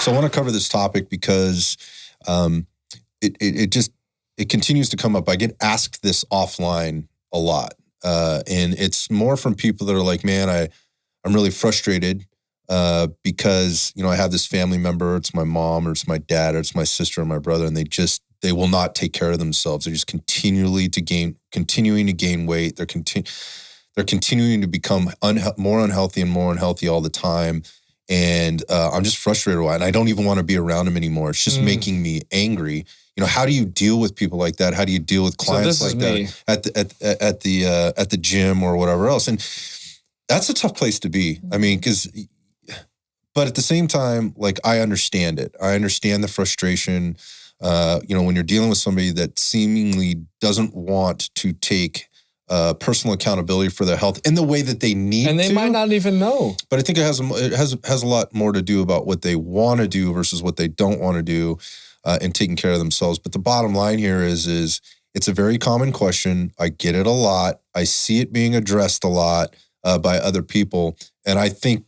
So I want to cover this topic because it continues to come up. I get asked this offline a lot. And it's more from people that are like, man, I'm really frustrated because, I have this family member, it's my mom or it's my dad or it's my sister or my brother, and they will not take care of themselves. They're just continuing to gain weight. They're continuing to become more unhealthy all the time. And I'm just frustrated with it. And I don't even want to be around them anymore. It's just making me angry. How do you deal with people like that? How do you deal with clients like that at the gym or whatever else? And that's a tough place to be. I mean, but at the same time, like, I understand it. I understand the frustration. When you're dealing with somebody that seemingly doesn't want to take personal accountability for their health in the way that they need to. And they might not even know. But I think it has a lot more to do about what they want to do versus what they don't want to do in taking care of themselves. But the bottom line here is it's a very common question. I get it a lot. I see it being addressed a lot by other people. And I think,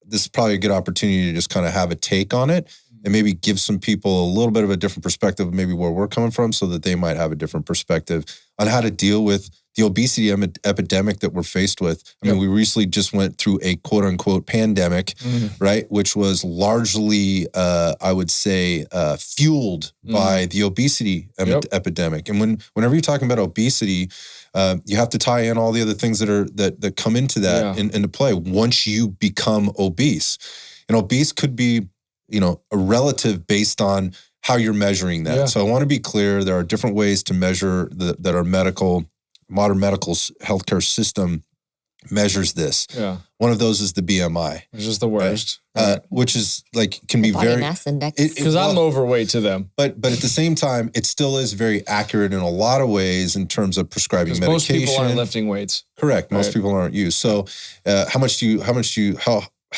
this is probably a good opportunity to just kind of have a take on it and maybe give some people a little bit of a different perspective of maybe where we're coming from so that they might have a different perspective on how to deal with the obesity epidemic that we're faced with. I mean, we recently just went through a quote unquote pandemic, right? Which was largely, I would say, fueled by the obesity epidemic. And whenever you're talking about obesity, you have to tie in all the other things that come into that into play once you become obese. And obese could be, a relative based on how you're measuring that. Yeah. So I want to be clear, there are different ways to measure that our modern medical healthcare system measures this. Yeah. One of those is the BMI. Which is the worst. Right? Which is can be body very mass index. Because I'm overweight to them. But at the same time, it still is very accurate in a lot of ways in terms of prescribing medication. Most people aren't lifting weights. Correct. Most people aren't used. So how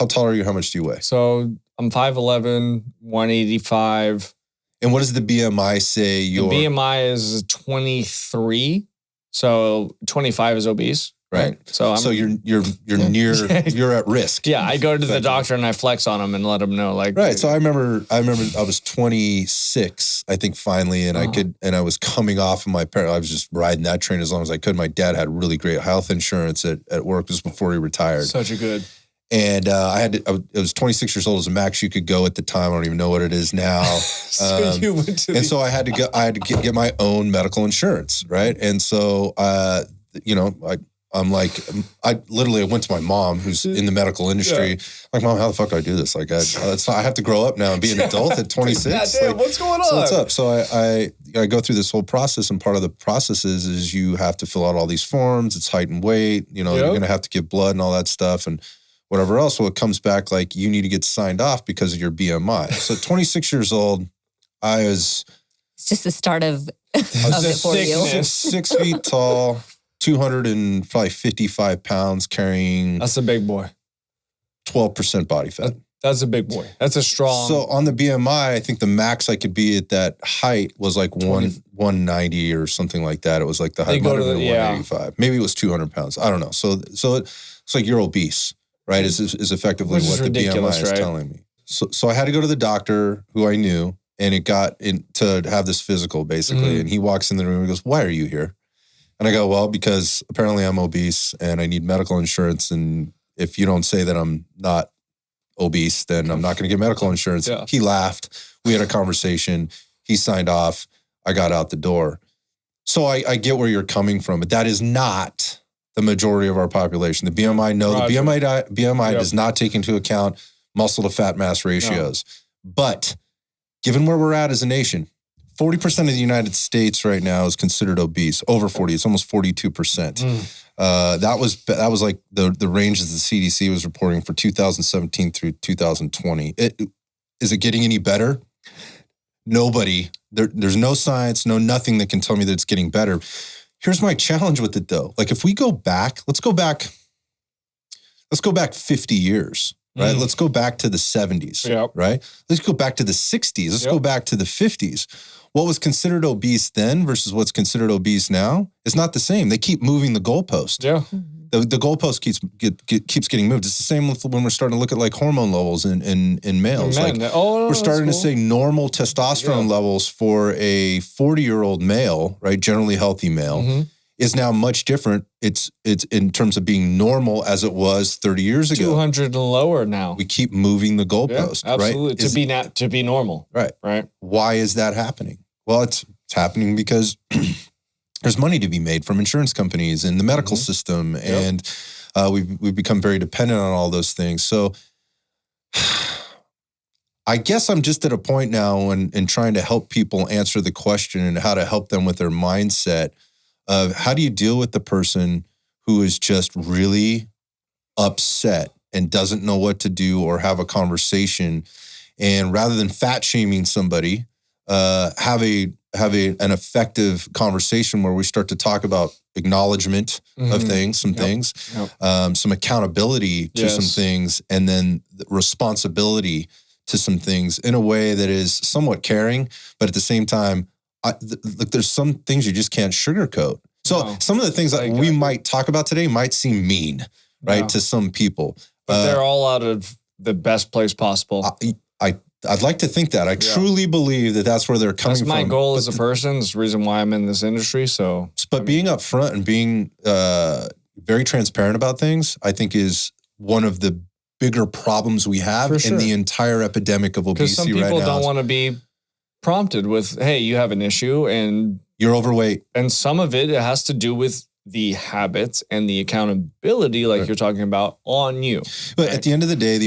tall are you? How much do you weigh? So I'm 5'11", 185. And what does the BMI say? The BMI is 23. So 25 is obese. Right. So you're near, you're at risk. Yeah. I go to the doctor and I flex on them and let them know, like. Right. So I remember I was 26, I think, finally, and I was coming off of I was just riding that train as long as I could. My dad had really great health insurance at work just before he retired. Such a good. And it was 26 years old as a max you could go at the time. I don't even know what it is now. So you went to so I had to get my own medical insurance. Right. And so, I went to my mom who's in the medical industry. Yeah. Like, Mom, how the fuck do I do this? Like, I have to grow up now and be an adult at 26. Damn, what's going on? So what's up? So I go through this whole process, and part of the process is you have to fill out all these forms. It's height and weight. You're going to have to give blood and all that stuff. And whatever else, well, it comes back like you need to get signed off because of your BMI. So 26 years old, It's just the start of it for you. 6 feet tall, 255 pounds, carrying... That's a big boy. 12% body fat. That's a big boy. That's a strong... So on the BMI, I think the max I could be at that height was like 190 or something like that. It was like the height might have been 185. Maybe it was 200 pounds. I don't know. So it's like you're obese. Right, is effectively what the BMI is telling me. So I had to go to the doctor who I knew, and it got in to have this physical, basically. And he walks in the room and he goes, "Why are you here?" And I go, "Well, because apparently I'm obese and I need medical insurance. And if you don't say that I'm not obese, then I'm not going to get medical insurance." Yeah. He laughed. We had a conversation. He signed off. I got out the door. So I get where you're coming from, but that is not the majority of our population. The BMI, the BMI does not take into account muscle to fat mass ratios. No. But given where we're at as a nation, 40% of the United States right now is considered obese. Over 40, it's almost 42%. That was like the range that the CDC was reporting for 2017 through 2020. Is it getting any better? Nobody. There's no science, nothing that can tell me that it's getting better. Here's my challenge with it, though. Like, if we go back, let's go back 50 years. right? Let's go back to the 70s, right? Let's go back to the 60s. Let's go back to the 50s. What was considered obese then versus what's considered obese now is not the same. They keep moving the goalpost. Yeah. The goalpost keeps getting moved. It's the same with when we're starting to look at like hormone levels in males. We're starting to say normal testosterone levels for a 40-year-old male, right, generally healthy male, is now much different. It's in terms of being normal as it was 30 years ago. 200 and lower now. We keep moving the goalpost, absolutely. right? To be normal. Right. Why is that happening? Well, it's happening because there's money to be made from insurance companies and the medical system, and we've become very dependent on all those things. So I guess I'm just at a point now in trying to help people answer the question and how to help them with their mindset of how do you deal with the person who is just really upset and doesn't know what to do or have a conversation, and rather than fat shaming somebody, have an effective conversation where we start to talk about acknowledgement of things, some accountability to some things, and then responsibility to some things in a way that is somewhat caring, but at the same time, there's some things you just can't sugarcoat. So some of the things that we might talk about today might seem mean, right, to some people. But they're all out of the best place possible. I'd like to think that. I truly believe that that's where they're coming from. That's my goal as a person. It's the reason why I'm in this industry. But being upfront and being very transparent about things, I think, is one of the bigger problems we have in the entire epidemic of obesity right now. Because some people don't want to be prompted with, hey, you have an issue and you're overweight. And some of it has to do with the habits and the accountability, like you're talking about, on you. But at the end of the day,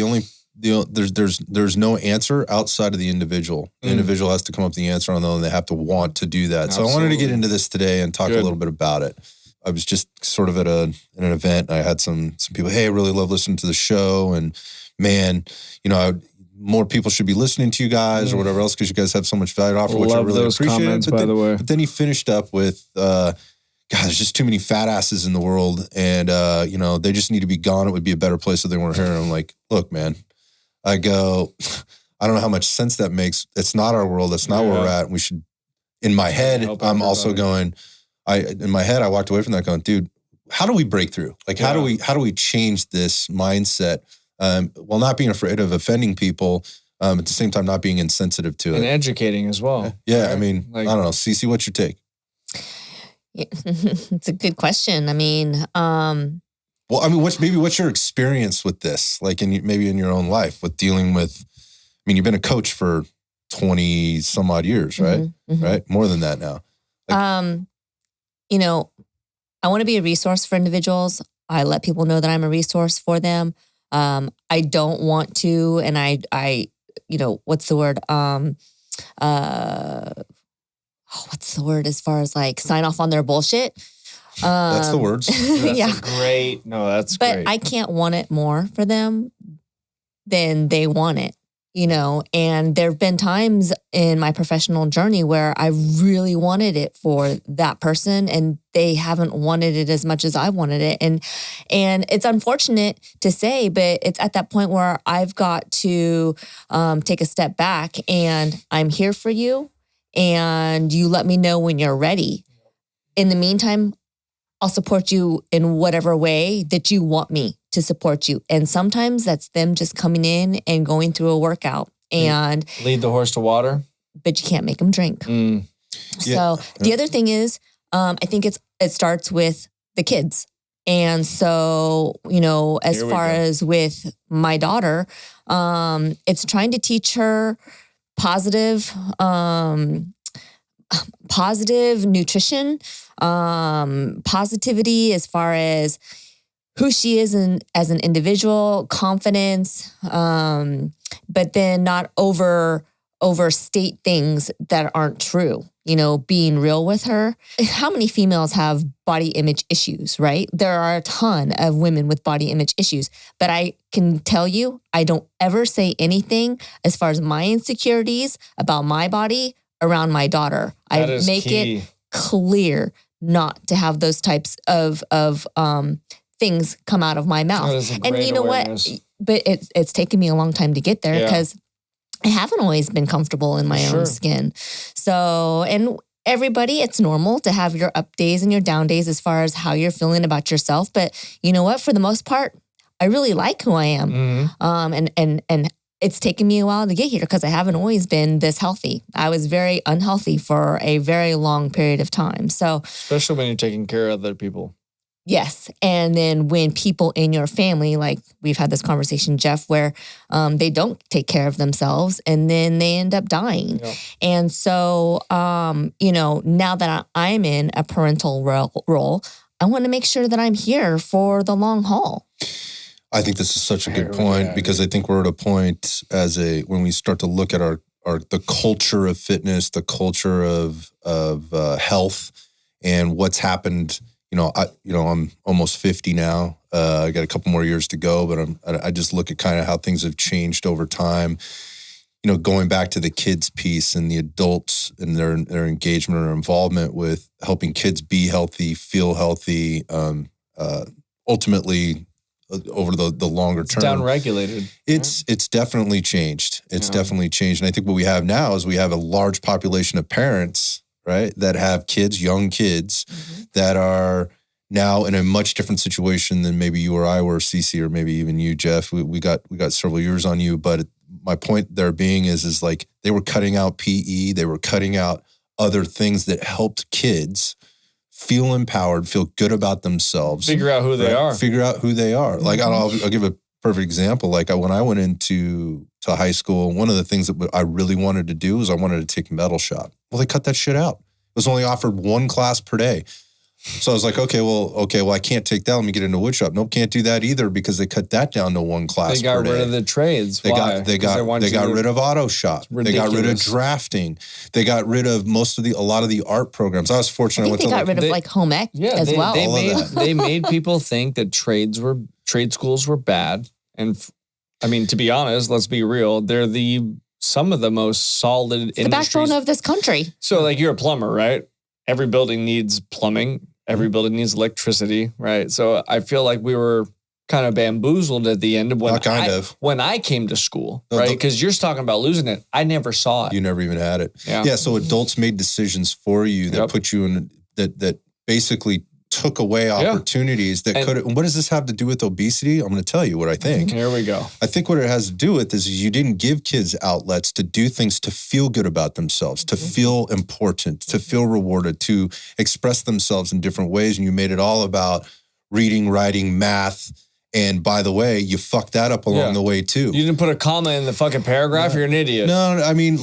there's no answer outside of the individual. The individual has to come up with the answer on their own. They have to want to do that. Absolutely. So I wanted to get into this today and talk a little bit about it. I was just sort of at an event. And I had some people, hey, I really love listening to the show, and man, more people should be listening to you guys or whatever else, because you guys have so much value to offer, which I really appreciate. Comments, by the way. But then he finished up with, God, there's just too many fat asses in the world, and they just need to be gone. It would be a better place if they weren't here. And I'm like, look, man, I don't know how much sense that makes. It's not our world. That's not where we're at. We should, in my head, I'm also going, in my head, I walked away from that going, dude, how do we break through? Like, how do we change this mindset? While not being afraid of offending people, at the same time, not being insensitive to it. And educating as well. Yeah. Right? I mean, I don't know. CeCe, what's your take? Yeah, it's a good question. I mean, what's your experience with this? Like maybe in your own life with dealing with, you've been a coach for 20 some odd years, right? Right? More than that now. I want to be a resource for individuals. I let people know that I'm a resource for them. I don't want to, and I what's the word? What's the word as far as like sign off on their bullshit? That's the words. That's great. No, that's great. But I can't want it more for them than they want it, and there've been times in my professional journey where I really wanted it for that person and they haven't wanted it as much as I wanted it. And it's unfortunate to say, but it's at that point where I've got to take a step back, and I'm here for you, and you let me know when you're ready. In the meantime, I'll support you in whatever way that you want me to support you. And sometimes that's them just coming in and going through a workout and lead the horse to water, but you can't make them drink. So the other thing is, I think it starts with the kids. And so, as far as with my daughter, it's trying to teach her positive nutrition, positivity as far as who she is as an individual, confidence, but then not overstate things that aren't true, being real with her. How many females have body image issues, right? There are a ton of women with body image issues, but I can tell you, I don't ever say anything as far as my insecurities about my body around my daughter. I make it clear not to have those types of things come out of my mouth. And you know awareness. What? But it's taken me a long time to get there because I haven't always been comfortable in my own skin. So, and everybody, it's normal to have your up days and your down days as far as how you're feeling about yourself. But you know what? For the most part, I really like who I am. And it's taken me a while to get here because I haven't always been this healthy. I was very unhealthy for a very long period of time. So, especially when you're taking care of other people. Yes. And then when people in your family, like we've had this conversation, Jeff, where they don't take care of themselves and then they end up dying. Yeah. And so, now that I'm in a parental role, I want to make sure that I'm here for the long haul. I think this is such a good point because I think we're at a point when we start to look at the culture of fitness, the culture of health, and what's happened. I'm almost 50 now. I got a couple more years to go, but I just look at kind of how things have changed over time. Going back to the kids piece and the adults and their engagement or involvement with helping kids be healthy, feel healthy, ultimately over the longer term. Down-regulated. It's definitely changed. It's definitely changed. And I think what we have now is we have a large population of parents, right, that have kids, young kids, that are now in a much different situation than maybe you or I were, CeCe, or maybe even you, Jeff. We got several years on you, but my point there being is like they were cutting out PE, they were cutting out other things that helped kids feel empowered, feel good about themselves, figure out who they are. Figure out who they are. Like I'll give a perfect example. Like when I went into high school, one of the things that I really wanted to do was I wanted to take metal shop. Well, they cut that shit out. It was only offered one class per day. So I was like, okay, well, I can't take that. Let me get into wood shop. Nope, can't do that either because they cut that down to one class per day. They got rid of the trades. Why? They got rid of auto shop. They got rid of drafting. They got rid of a lot of the art programs. I was fortunate. I think they got rid of home ec as well. They made people think that trade schools were bad. And I mean, to be honest, let's be real. They're some of the most solid industries. The backbone of this country. So like you're a plumber, right? Every building needs plumbing. Every building needs electricity, right? So I feel like we were kind of bamboozled at the end of when I came to school, right? Because you're talking about losing it. I never saw it. You never even had it. Yeah. So adults made decisions for you that put you in that basically took away opportunities that could. And what does this have to do with obesity? I'm going to tell you what I think. Here we go. I think what it has to do with is you didn't give kids outlets to do things to feel good about themselves, to feel important, to feel rewarded, to express themselves in different ways. And you made it all about reading, writing, math. And by the way, you fucked that up along the way too. You didn't put a comma in the fucking paragraph. You're an idiot. No, I mean,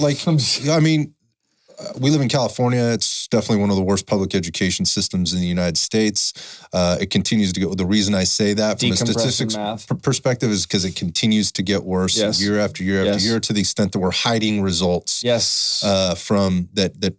we live in California. It's definitely one of the worst public education systems in the United States. It continues to get. The reason I say that from a statistics perspective is because it continues to get worse year after year after year, to the extent that we're hiding results. From that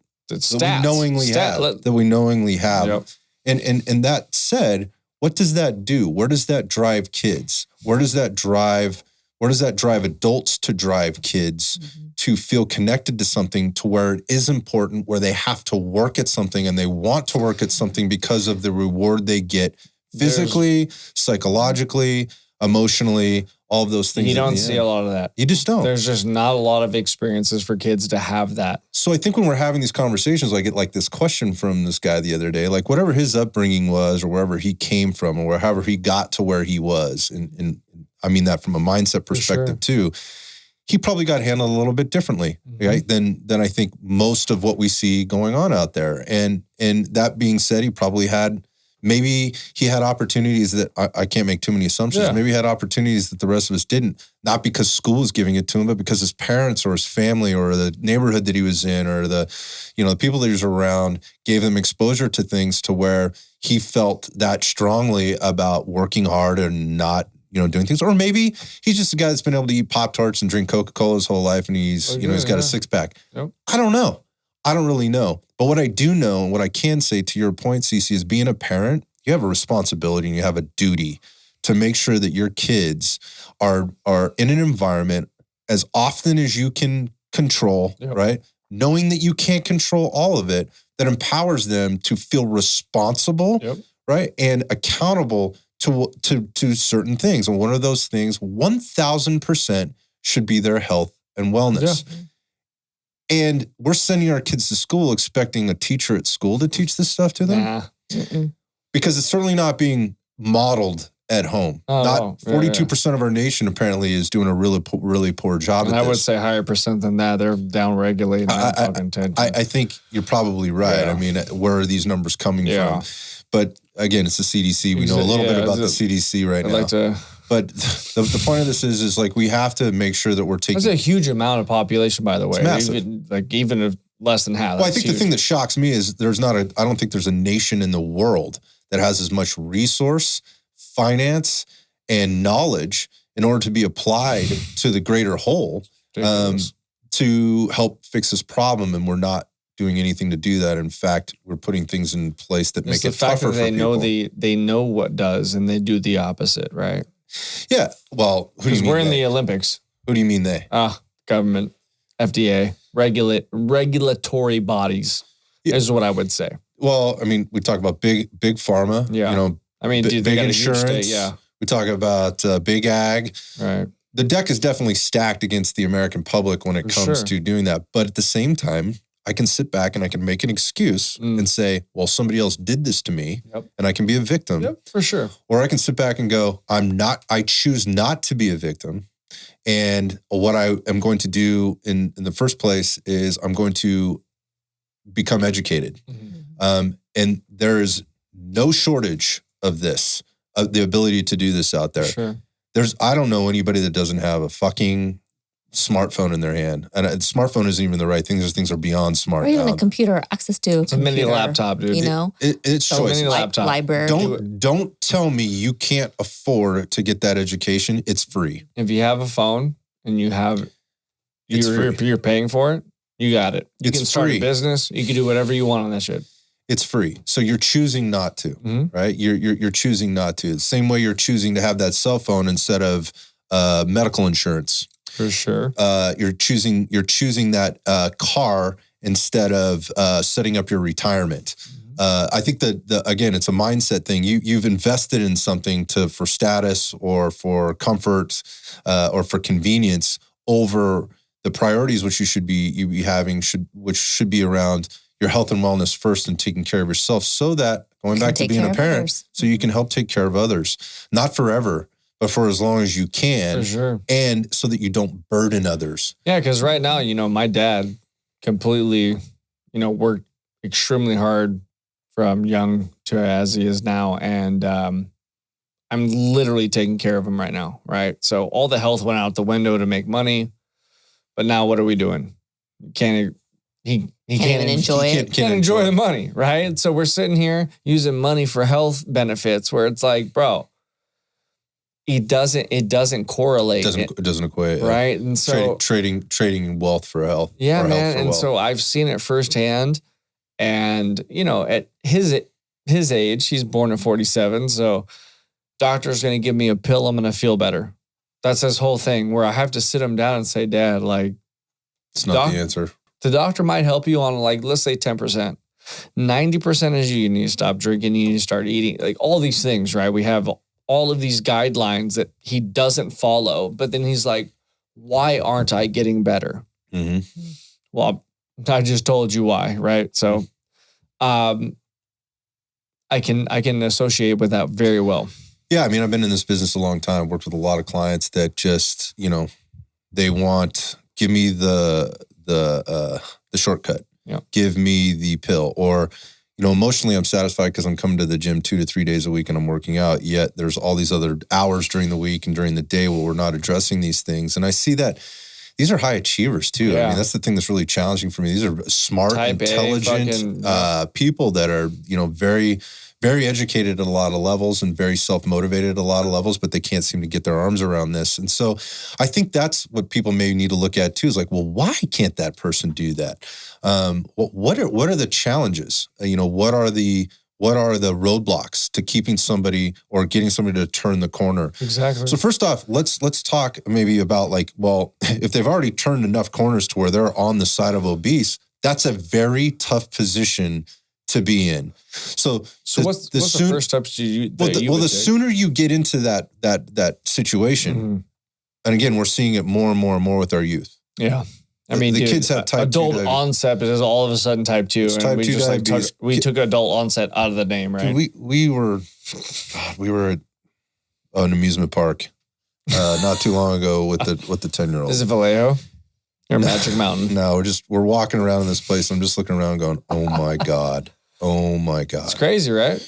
we knowingly have. Yep. And that said, what does that do? Where does that drive kids? Where does that drive adults to drive kids to feel connected to something, to where it is important, where they have to work at something and they want to work at something because of the reward they get physically, psychologically, emotionally, all of those things. You don't see a lot of that. You just don't. There's just not a lot of experiences for kids to have that. So I think when we're having these conversations, I get like this question from this guy the other day, like whatever his upbringing was or wherever he came from or however he got to where he was. And I mean that from a mindset perspective too. He probably got handled a little bit differently, right? Than I think most of what we see going on out there. And that being said, maybe he had opportunities that I can't make too many assumptions. Yeah. Maybe he had opportunities that the rest of us didn't, not because school was giving it to him, but because his parents or his family or the neighborhood that he was in or the people that he was around gave him exposure to things to where he felt that strongly about working hard and not doing things. Or maybe he's just a guy that's been able to eat Pop-Tarts and drink Coca-Cola his whole life and he's got a six-pack. Yep. I don't know. I don't really know. But what I do know and what I can say to your point, CeCe, is being a parent, you have a responsibility and you have a duty to make sure that your kids are in an environment as often as you can control, right? Knowing that you can't control all of it, that empowers them to feel responsible, right? And accountable to certain things. And one of those things, 1000% should be their health and wellness. Yeah. And we're sending our kids to school expecting a teacher at school to teach this stuff to them. Nah. Because it's certainly not being modeled at home. Not 42% of our nation apparently is doing a really poor job at this. I would say higher percent than that. They're down-regulating. I think you're probably right. Yeah. I mean, where are these numbers coming from? But again, it's the CDC. We know a little bit about the CDC right now. But the point of this is like we have to make sure that we're taking... That's a huge amount of population, by the way. It's massive. Even if less than half. Well, I think the thing that shocks me is I don't think there's a nation in the world that has as much resource, finance, and knowledge in order to be applied to the greater whole to help fix this problem. And we're not doing anything to do that. In fact, we're putting things in place that make it tougher for people. They know what does, and they do the opposite, right? Yeah. Well, who do you mean? We're in the Olympics. Who do you mean they? Government, FDA, regulatory bodies is what I would say. Well, I mean, we talk about big pharma. Yeah. You know, I mean, big insurance. Yeah. We talk about big ag. Right. The deck is definitely stacked against the American public when it comes to doing that. But at the same time, I can sit back and I can make an excuse and say, well, somebody else did this to me and I can be a victim. Yep, for sure. Or I can sit back and go, I choose not to be a victim. And what I am going to do in the first place is I'm going to become educated. Mm-hmm. And there is no shortage of this, of the ability to do this out there. Sure. I don't know anybody that doesn't have a fucking smartphone in their hand. And a smartphone isn't even the right thing. Those things are beyond smart. Or even a computer, access to a mini laptop, dude. You know? It's choice. Mini laptop. Library. Don't tell me you can't afford to get that education. It's free. If you have a phone and you're paying for it, you got it. You can start a business. You can do whatever you want on that shit. It's free. So you're choosing not to, right? You're choosing not to. The same way you're choosing to have that cell phone instead of medical insurance. For sure. You're choosing that car instead of setting up your retirement. I think that again, it's a mindset thing. You've invested in something for status or for comfort or for convenience over the priorities which you should be having, which should be around your health and wellness first and taking care of yourself, so that going back to being a parent, so you can help take care of others, not forever, but for as long as you can. For sure. And so that you don't burden others. Yeah, because right now, my dad completely, worked extremely hard from young to as he is now. And I'm literally taking care of him right now, right? So all the health went out the window to make money. But now what are we doing? He can't even enjoy it. Can't enjoy the money, right? So we're sitting here using money for health benefits where it's like, bro, it doesn't correlate. It doesn't equate. Right. And so trading wealth for health. Yeah, man. And so I've seen it firsthand. And, at his age, he's born at 47. So doctor's going to give me a pill. I'm going to feel better. That's his whole thing, where I have to sit him down and say, Dad, like, it's not the answer. The doctor might help you on, like, let's say 10%. 90% is you need to stop drinking. You need to start eating, like all these things, right? We have all of these guidelines that he doesn't follow. But then he's like, why aren't I getting better? Mm-hmm. Well, I just told you why, right? So I can associate with that very well. Yeah, I mean, I've been in this business a long time. I've worked with a lot of clients that just, they want, give me the shortcut. Yeah. Give me the pill. Or, emotionally I'm satisfied because I'm coming to the gym 2 to 3 days a week and I'm working out. Yet there's all these other hours during the week and during the day where we're not addressing these things. And I see that these are high achievers too. Yeah. I mean, that's the thing that's really challenging for me. These are smart, intelligent people that are, very, very educated at a lot of levels and very self-motivated at a lot of levels, but they can't seem to get their arms around this. And so I think that's what people may need to look at too, is like, well, why can't that person do that? What are the challenges? What are the roadblocks to keeping somebody or getting somebody to turn the corner? Exactly. So first off, let's talk maybe about like, well, if they've already turned enough corners to where they're on the side of obese, that's a very tough position to be in. So what's the first steps the sooner you get into that situation, and again, we're seeing it more and more and more with our youth. Yeah. I mean, the kids have type 2 adult onset is all of a sudden type 2. It's type 2 diabetes. We took adult onset out of the name, right? Dude, we were at an amusement park not too long ago with the 10-year-old. Is it Vallejo or Magic Mountain? No, we're walking around in this place. And I'm just looking around going, oh my God. Oh my God. It's crazy, right?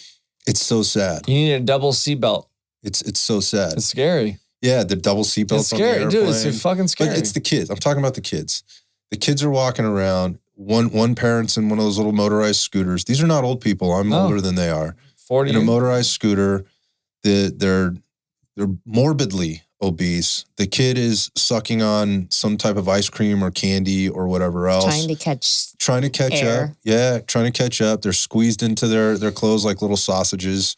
It's so sad. You need a double seatbelt. It's so sad. It's scary. Yeah, the double seatbelt. It's scary, dude. It's fucking scary. But it's the kids. I'm talking about the kids. The kids are walking around. One parent's in one of those little motorized scooters. These are not old people. I'm older than they are. 40. In a motorized scooter. They're morbidly obese. The kid is sucking on some type of ice cream or candy or whatever else. Trying to catch up. Yeah, trying to catch up. They're squeezed into their clothes like little sausages.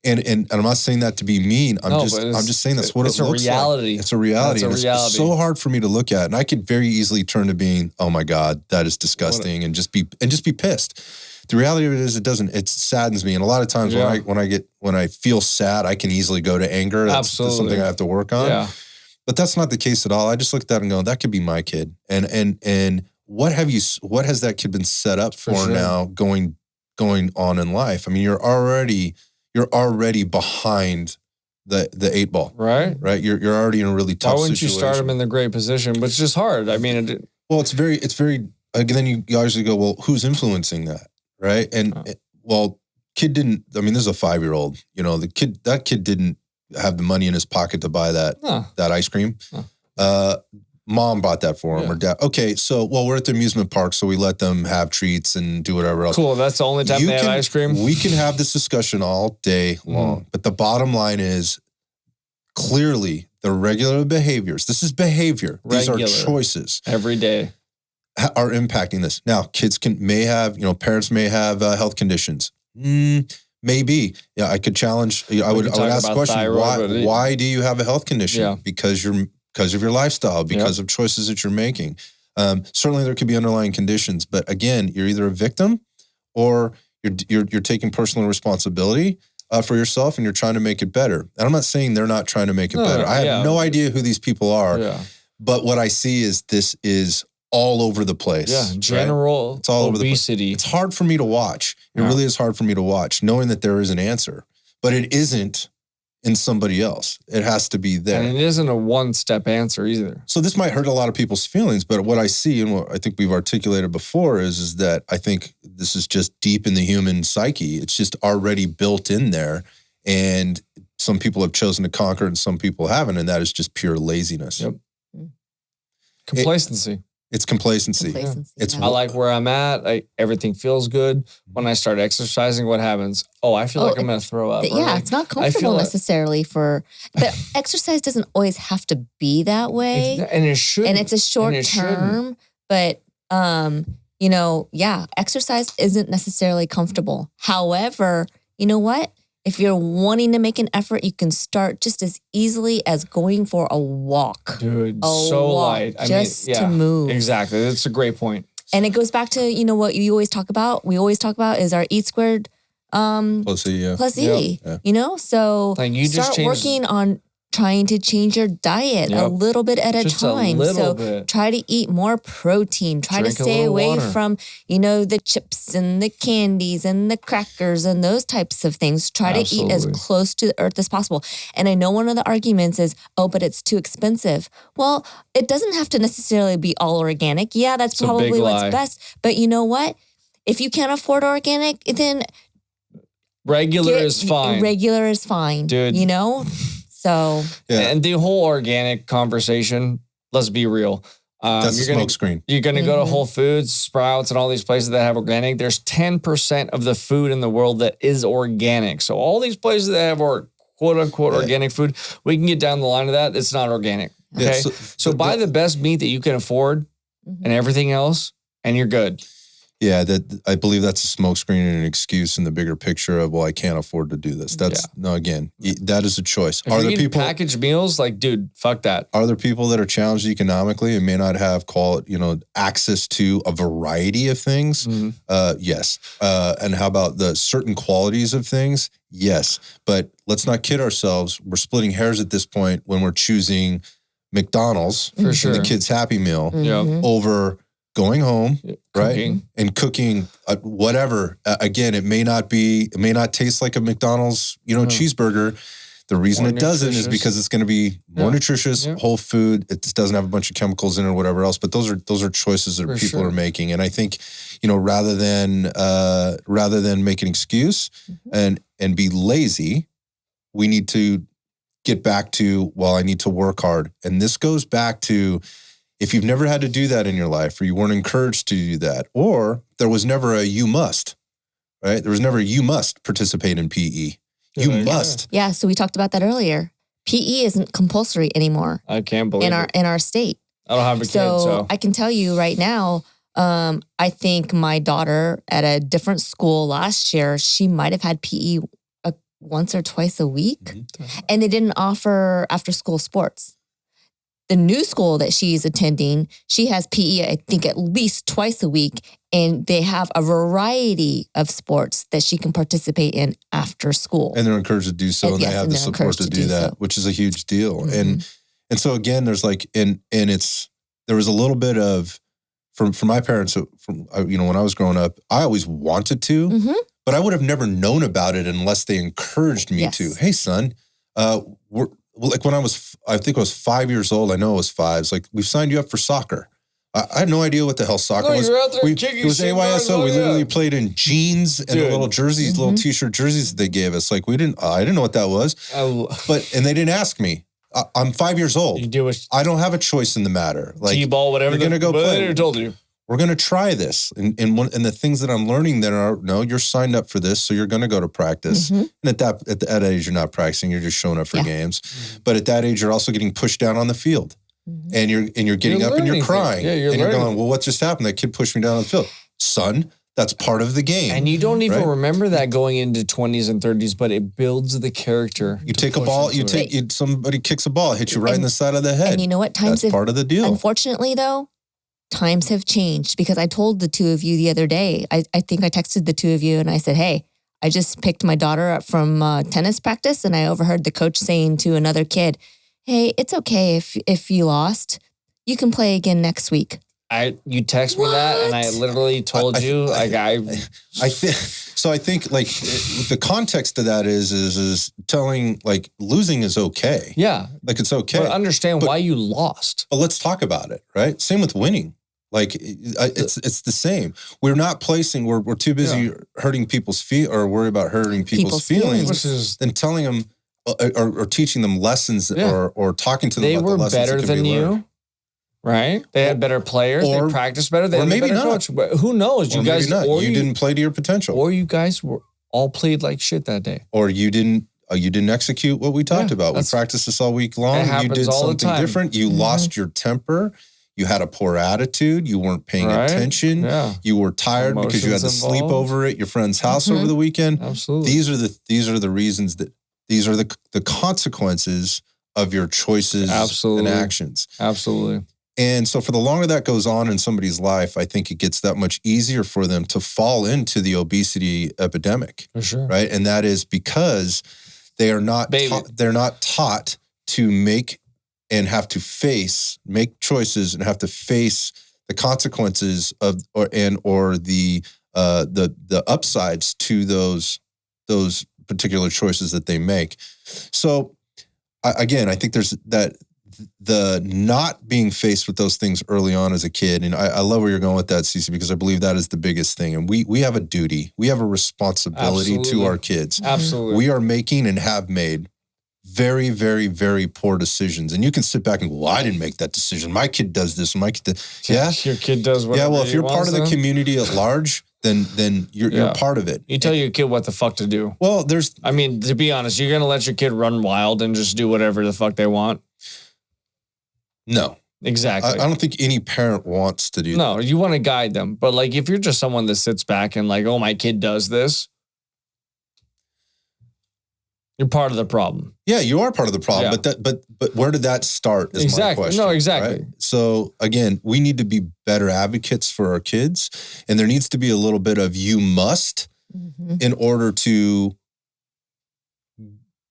And I'm not saying that to be mean. I'm just saying that's what it looks reality. like. It's a reality. It's so hard for me to look at. And I could very easily turn to being, oh my God, that is disgusting, and just be pissed. The reality of it is it saddens me. And a lot of times when I feel sad, I can easily go to anger. That's something I have to work on. Yeah. But that's not the case at all. I just looked at it and go, that could be my kid. And what has that kid been set up for now going on in life? I mean, you're already behind the 8 ball. Right. You're already in a really tough situation. Why wouldn't you start him in the great position? But it's just hard. I mean, it's very, then you usually go, well, who's influencing that? Right. And kid didn't, I mean, this is a 5-year-old, that kid didn't have the money in his pocket to buy that ice cream. Mom bought that for him or dad. Okay. So, we're at the amusement park, so we let them have treats and do whatever else. Cool. That's the only time they have ice cream. We can have this discussion all day long, but the bottom line is clearly the regular behaviors. This is behavior. These are choices. Every day. Are impacting this. Now, kids parents may have health conditions. Maybe. Yeah, I could challenge. I would ask the question, why do you have a health condition? Yeah. Because of your lifestyle, because of choices that you're making. Certainly there could be underlying conditions, but again, you're either a victim or you're taking personal responsibility for yourself and you're trying to make it better. And I'm not saying they're not trying to make it better. I have no idea who these people are, but what I see is this is all over the place. Yeah, general It's all obesity. Over the place. It's hard for me to watch. It really is hard for me to watch, knowing that there is an answer, but it isn't in somebody else. It has to be there. And it isn't a one-step answer either. So this might hurt a lot of people's feelings, but what I see and what I think we've articulated before is that I think this is just deep in the human psyche. It's just already built in there, and some people have chosen to conquer it and some people haven't, and that is just pure laziness. Yep. Complacency. It's complacency. I like where I'm at. Everything feels good. When I start exercising, what happens? I feel like I'm going to throw up. It's not comfortable necessarily but exercise doesn't always have to be that way. And it should. And it's a short term, but exercise isn't necessarily comfortable. However, you know what? If you're wanting to make an effort, you can start just as easily as going for a walk. Dude, light. To move. Exactly. That's a great point. And it goes back to, what you always talk about. We always talk about is our eat squared plus E. Plus E. Yeah. So start working on trying to change your diet a little bit at a time. Try to eat more protein. Try to stay away from, the chips and the candies and the crackers and those types of things. Try to eat as close to the earth as possible. And I know one of the arguments is, but it's too expensive. Well, it doesn't have to necessarily be all organic. Yeah, that's probably what's best. But you know what? If you can't afford organic, then regular is fine. Regular is fine. Dude. So, and the whole organic conversation, let's be real. That's a smokescreen. You're going to go to Whole Foods, Sprouts, and all these places that have organic. There's 10% of the food in the world that is organic. So all these places that have quote unquote organic food, we can get down the line of that. It's not organic. Okay. So buy the best meat that you can afford and everything else, and you're good. Yeah, I believe that's a smokescreen and an excuse in the bigger picture of, well, I can't afford to do this. No, again, that is a choice. If are there people packaged meals? Like, dude, fuck that. Are there people that are challenged economically and may not have access to a variety of things? Mm-hmm. Yes. And how about the certain qualities of things? Yes. But let's not kid ourselves. We're splitting hairs at this point when we're choosing McDonald's for sure, the kids' Happy Meal over going home, right? And cooking whatever. Again, it may not taste like a McDonald's, cheeseburger. The reason it doesn't is because it's going to be more nutritious, whole food. It just doesn't have a bunch of chemicals in it or whatever else. But those are choices that people are making. And I think, rather than make an excuse and be lazy, we need to get back to, well, I need to work hard. And this goes back to, if you've never had to do that in your life, or you weren't encouraged to do that, or there was never a you must, right? There was never a you must participate in PE. You must. Yeah, so we talked about that earlier. PE isn't compulsory anymore. I can't believe in our state. I don't have a kid, so I can tell you right now, I think my daughter at a different school last year, she might have had PE once or twice a week, and they didn't offer after-school sports. The new school that she's attending, she has PE, I think, at least twice a week, and they have a variety of sports that she can participate in after school. And they're encouraged to do so, and they have the support to do that, which is a huge deal. Mm-hmm. And so again, there's there was a little bit of, from my parents, when I was growing up, I always wanted to, but I would have never known about it unless they encouraged me to. Hey, son, when I think I was 5 years old, I know I was 5. It's like, we've signed you up for soccer. I had no idea what the hell soccer was. You're out there kicking it was AYSO. We literally played in jeans and the little jerseys, little t-shirt jerseys that they gave us. Like, I didn't know what that was. And they didn't ask me. I'm 5 years old. I don't have a choice in the matter. Like, T-ball, whatever. You're going to go play. Told you. We're going to try this. And the things that I'm learning then are, no, you're signed up for this, so you're going to go to practice. And at that age, you're not practicing, you're just showing up for games. But at that age, you're also getting pushed down on the field. And you're getting up and you're crying. You're going, well, what just happened? That kid pushed me down on the field. Son, that's part of the game. And you don't even remember that going into 20s and 30s, but it builds the character. You take a ball, somebody kicks a ball, hits you right in the side of the head. And you know what? That's part of the deal. Unfortunately, though, times have changed, because I told the two of you the other day, I think I texted the two of you and I said, hey, I just picked my daughter up from tennis practice, and I overheard the coach saying to another kid, hey, it's okay if you lost. You can play again next week. You text me that, and I literally told you. I think like the context of that is telling, like, losing is okay. Yeah, like, it's okay. But understand why you lost. But let's talk about it, right? Same with winning. Like, it's the same. We're not placing. We're too busy hurting people's feet, or worry about hurting people's feelings than telling them or teaching them lessons or talking to them about the lessons. They were better than you. Right? They had better players. They practiced better. They had a better coach. Who knows? You guys, you didn't play to your potential, or you guys were all played like shit that day, or you didn't execute what we talked about. We practiced this all week long. You did something different. You lost your temper. You had a poor attitude. You weren't paying attention. Yeah. You were tired because you had to sleep over at your friend's house over the weekend. Absolutely. These are the reasons these are the consequences of your choices and actions. Absolutely. And so for the longer that goes on in somebody's life, I think it gets that much easier for them to fall into the obesity epidemic. For sure. Right? And that is because they are not taught to make choices and have to face the consequences of or the upsides to those particular choices that they make. So I think there's the not being faced with those things early on as a kid. And I love where you're going with that, CeCe, because I believe that is the biggest thing. And we have a duty. We have a responsibility to our kids. Absolutely. We are making and have made very, very, very poor decisions. And you can sit back and go, well, I didn't make that decision. My kid does this. My kid does. Yeah. Your kid does whatever. Yeah. Well, if you're part of the community at large, then you're part of it. You tell your kid what the fuck to do. Well, to be honest, you're going to let your kid run wild and just do whatever the fuck they want? No. Exactly. I don't think any parent wants to do that. No, you want to guide them. But like, if you're just someone that sits back and like, oh, my kid does this, you're part of the problem. Yeah, you are part of the problem. Yeah. But where did that start is my question. No, exactly. Right? So again, we need to be better advocates for our kids. And there needs to be a little bit of you must in order to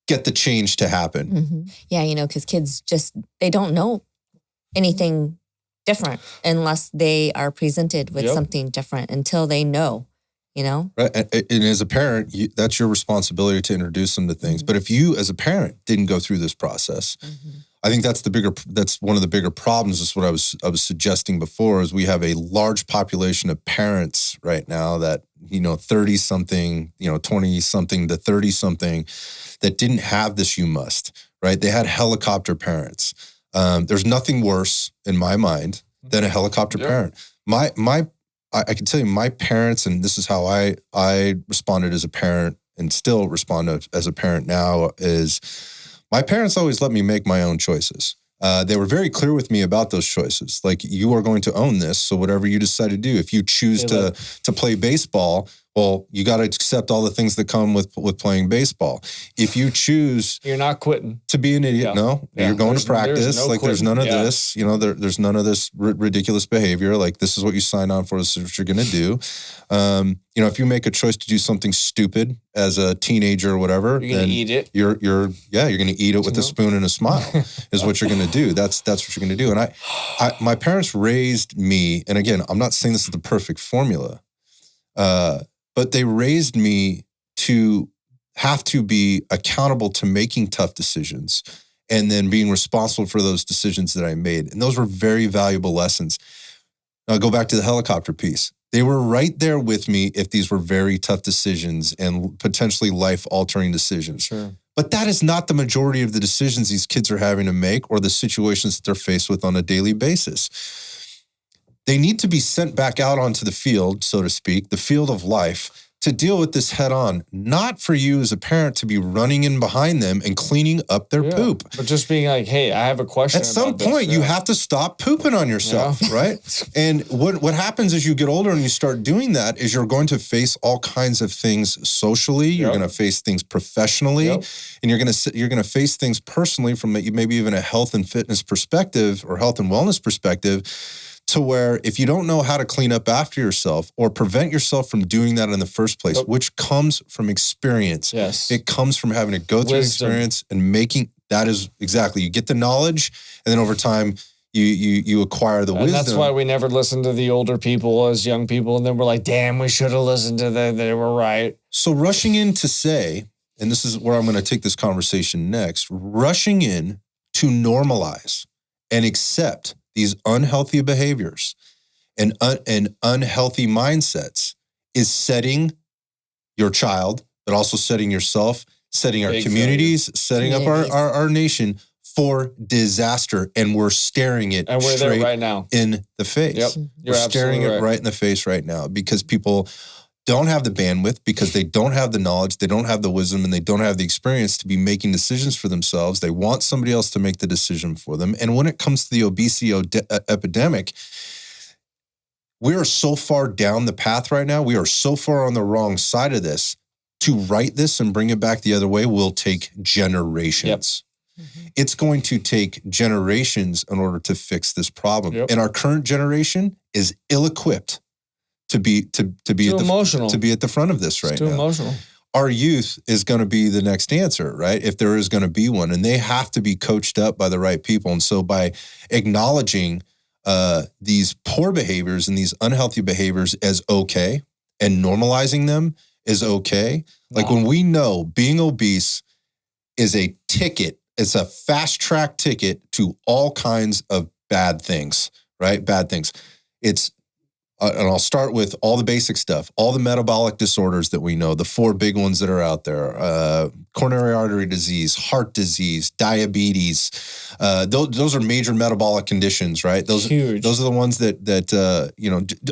get the change to happen. Yeah, because kids they don't know anything different unless they are presented with something different until they know, Right. And as a parent, that's your responsibility to introduce them to things. But if you as a parent didn't go through this process, I think that's one of the bigger problems is what I was suggesting before is we have a large population of parents right now that, 30 something, 20 something to 30 something that didn't have this you must, right? They had helicopter parents. There's nothing worse in my mind than a helicopter parent. I can tell you my parents, and this is how I responded as a parent and still respond as a parent now, is my parents always let me make my own choices. They were very clear with me about those choices. Like, you are going to own this, so whatever you decide to do, if you choose to play baseball, well, you got to accept all the things that come with playing baseball. If you choose... You're not quitting. To be an idiot, you're going to practice. There's none of this. There's none of this ridiculous behavior. Like, this is what you sign on for. This is what you're going to do. If you make a choice to do something stupid as a teenager or whatever... You're going to eat it. You're going to eat it with a spoon and a smile is what you're going to do. That's what you're going to do. And my parents raised me, and again, I'm not saying this is the perfect formula, but they raised me to have to be accountable to making tough decisions and then being responsible for those decisions that I made. And those were very valuable lessons. Now, I'll go back to the helicopter piece. They were right there with me if these were very tough decisions and potentially life-altering decisions. Sure. But that is not the majority of the decisions these kids are having to make or the situations that they're faced with on a daily basis. They need to be sent back out onto the field, so to speak, the field of life, to deal with this head on, not for you as a parent to be running in behind them and cleaning up their poop. But just being like, hey, I have a question. At some point, you have to stop pooping on yourself, right? And what happens as you get older and you start doing that is you're going to face all kinds of things socially. You're going to face things professionally, and you're going to face things personally from maybe even a health and fitness perspective or health and wellness perspective. To where if you don't know how to clean up after yourself or prevent yourself from doing that in the first place, which comes from experience. Yes. It comes from having to go through experience and making, that is exactly, you get the knowledge and then over time you acquire the wisdom. And that's why we never listen to the older people as young people. And then we're like, damn, we should have listened to them. They were right. So rushing in to say, and this is where I'm going to take this conversation next, rushing in to normalize and accept these unhealthy behaviors and unhealthy mindsets is setting your child, but also setting yourself, setting our communities, setting up our nation for disaster. And we're staring it straight right now in the face. Yep. We're staring it right in the face right now because people don't have the bandwidth, because they don't have the knowledge, they don't have the wisdom, and they don't have the experience to be making decisions for themselves. They want somebody else to make the decision for them. And when it comes to the obesity epidemic, we are so far down the path right now. We are so far on the wrong side of this. To right this and bring it back the other way will take generations. Yep. It's going to take generations in order to fix this problem. Yep. And our current generation is ill-equipped to be at the front of this right now. Too emotional. Our youth is going to be the next answer, right? If there is going to be one, and they have to be coached up by the right people. And so by acknowledging these poor behaviors and these unhealthy behaviors as okay and normalizing them is okay. Like when we know being obese is a ticket, it's a fast track ticket to all kinds of bad things, right? Bad things. It's and I'll start with all the basic stuff, all the metabolic disorders that we know, the 4 big ones that are out there, coronary artery disease, heart disease, diabetes. Those are major metabolic conditions, right? Those are the ones that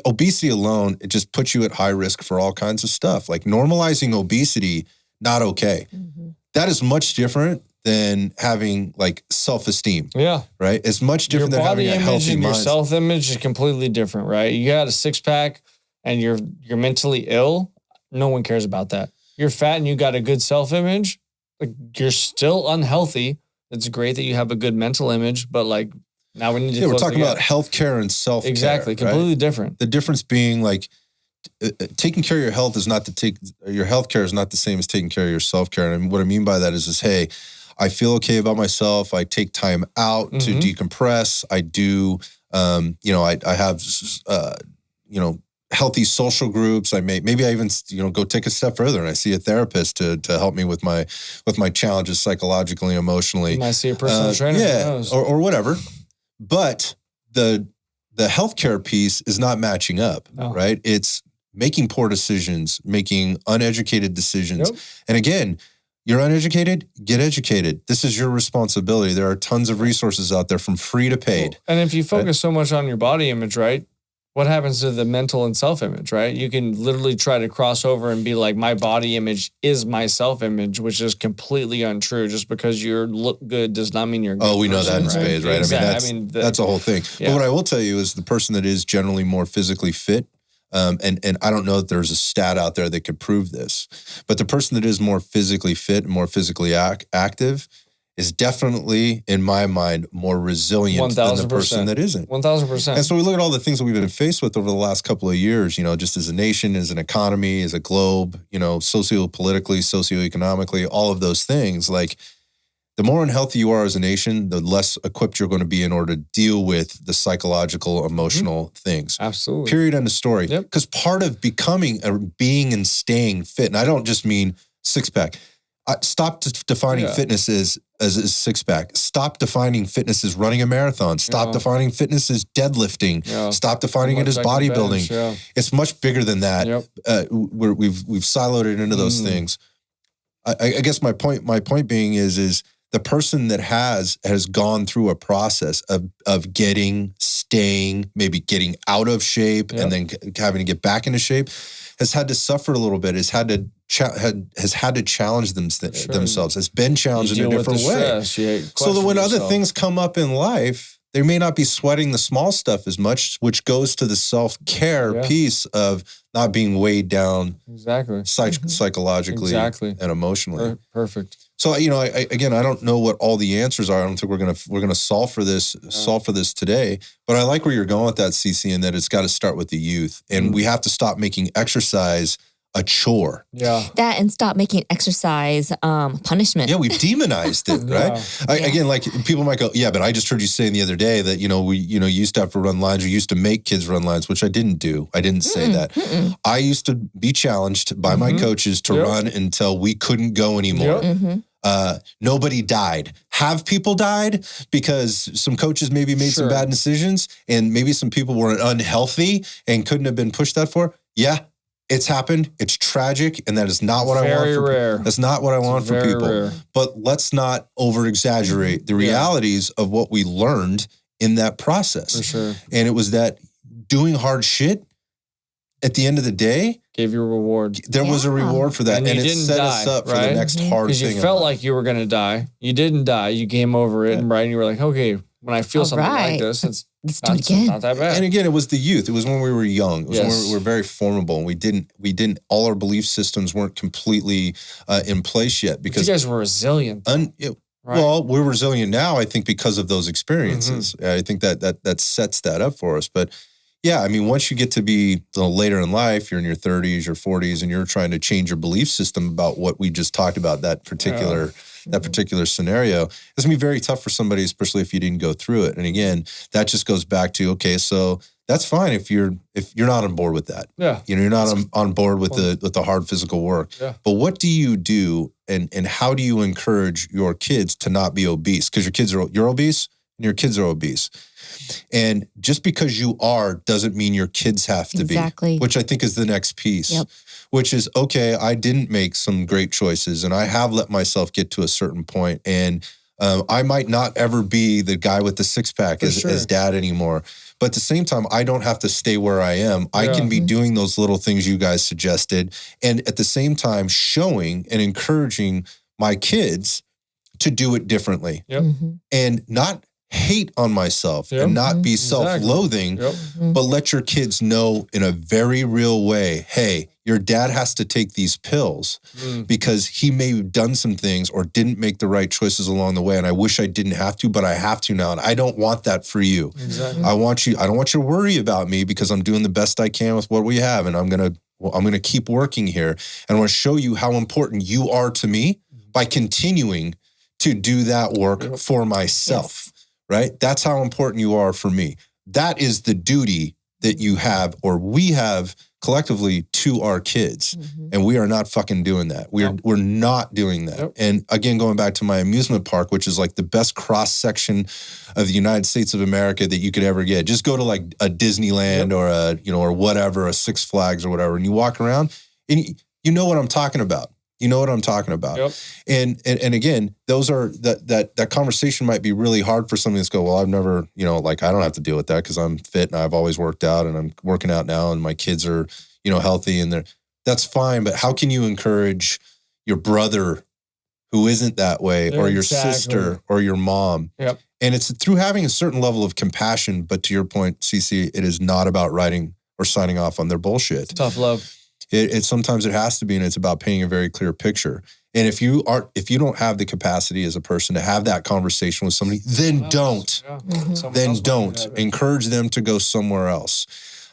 obesity alone, it just puts you at high risk for all kinds of stuff. Like normalizing obesity, not okay. Mm-hmm. That is much different than having like self-esteem. Yeah. Right? It's much different than having a healthy mind. Your self-image is completely different, right? You got a six-pack and you're mentally ill. No one cares about that. You're fat and you got a good self-image. Like, you're still unhealthy. It's great that you have a good mental image, but like, now we need to. Yeah, we're talking about healthcare and self-care. Exactly, completely different. The difference being like taking care of your health is not your healthcare is not the same as taking care of your self-care. And what I mean by that is hey, I feel okay about myself. I take time out to decompress. I do, I have, healthy social groups. Maybe I even, go take a step further and I see a therapist to help me with my challenges psychologically, emotionally. You might see a personal trainer. Yeah, or whatever. But the healthcare piece is not matching up, right? It's making poor decisions, making uneducated decisions. Yep. And again, you're uneducated, get educated. This is your responsibility. There are tons of resources out there from free to paid. And if you focus so much on your body image, right? What happens to the mental and self-image, right? You can literally try to cross over and be like, my body image is my self-image, which is completely untrue. Just because you look good does not mean you're good. Oh, we know that in spades, right? Exactly. That's a whole thing. Yeah. But what I will tell you is the person that is generally more physically fit, and I don't know that there's a stat out there that could prove this, but the person that is more physically fit and more physically active is definitely, in my mind, more resilient than the person that isn't. 1,000%. And so we look at all the things that we've been faced with over the last couple of years, just as a nation, as an economy, as a globe, socio-politically, socioeconomically, all of those things. Like, the more unhealthy you are as a nation, the less equipped you're going to be in order to deal with the psychological, emotional things. Absolutely. Period, end of story. Because part of becoming or being and staying fit, and I don't just mean six-pack. Stop defining fitness as a six-pack. Stop defining fitness as running a marathon. Stop defining fitness as deadlifting. Stop defining it as bodybuilding. It's much bigger than that. We've siloed it into those things. I guess my point being is the person that has gone through a process of getting, staying, maybe getting out of shape and then having to get back into shape has had to suffer a little bit, has had to challenge themselves, has been challenged in a different way. So that when other things come up in life, they may not be sweating the small stuff as much, which goes to the self-care piece of not being weighed down psychologically and emotionally. Perfect. So, I don't know what all the answers are. I don't think we're gonna solve for this today. But I like where you're going with that, CeCe, and that it's got to start with the youth, and we have to stop making exercise a chore. Yeah. That and stop making exercise punishment. Yeah, we've demonized it, right? Again, like people might go, yeah, but I just heard you saying the other day that, we used to have to run lines or used to make kids run lines, which I didn't do. I didn't say that. I used to be challenged by my coaches to run until we couldn't go anymore. Nobody died. Have people died because some coaches maybe made some bad decisions and maybe some people were unhealthy and couldn't have been pushed that for? Yeah. It's happened. It's tragic, and that is not what I want. That's not what I want for people. Rare. But let's not over-exaggerate the realities of what we learned in that process. For sure. And it was that doing hard shit at the end of the day gave you a reward. There was a reward for that, and it set us up for the next hard thing. Because you felt like you were going to die. You didn't die. You came over it, and you were like, okay, when I feel something like this, let's do it again. Not that bad. And again, it was the youth. It was when we were young. It was when we were very formable, and we didn't. All our belief systems weren't completely in place yet. Because you guys were resilient. Well, we're resilient now. I think because of those experiences. I think that sets that up for us. But yeah, I mean, once you get to be later in life, you're in your 30s, your 40s, and you're trying to change your belief system about what we just talked about, that particular scenario, it's gonna be very tough for somebody, especially if you didn't go through it. And again, that just goes back to, okay, so that's fine if you're not on board with that. Yeah. You're not on board with the hard physical work. Yeah. But what do you do and how do you encourage your kids to not be obese? Because you're obese and your kids are obese. And just because you are doesn't mean your kids have to be, which I think is the next piece, which is, okay, I didn't make some great choices and I have let myself get to a certain point. And I might not ever be the guy with the six-pack as dad anymore. But at the same time, I don't have to stay where I am. I can be doing those little things you guys suggested. And at the same time, showing and encouraging my kids to do it differently. Yep. And not hate on myself and not be self-loathing, but let your kids know in a very real way, hey, your dad has to take these pills because he may have done some things or didn't make the right choices along the way. And I wish I didn't have to, but I have to now. And I don't want that for you. Exactly. I don't want you to worry about me because I'm doing the best I can with what we have. And I'm going to keep working here. And I want to show you how important you are to me by continuing to do that work for myself. Right? That's how important you are for me. That is the duty that you have or we have collectively to our kids. And we are not fucking doing that. We're not doing that. And again, going back to my amusement park, which is like the best cross section of the United States of America that you could ever get. Just go to like a Disneyland or a, or whatever, a Six Flags or whatever. And you walk around and you know what I'm talking about. You know what I'm talking about. And again, those are that conversation might be really hard for somebody that's go, well, I've never, I don't have to deal with that because I'm fit and I've always worked out and I'm working out now and my kids are, healthy and that's fine. But how can you encourage your brother who isn't that way or your sister or your mom? And it's through having a certain level of compassion. But to your point, CeCe, it is not about writing or signing off on their bullshit. Tough love. It sometimes it has to be, and it's about painting a very clear picture. And if you don't have the capacity as a person to have that conversation with somebody, then don't. Then don't. Encourage them to go somewhere else.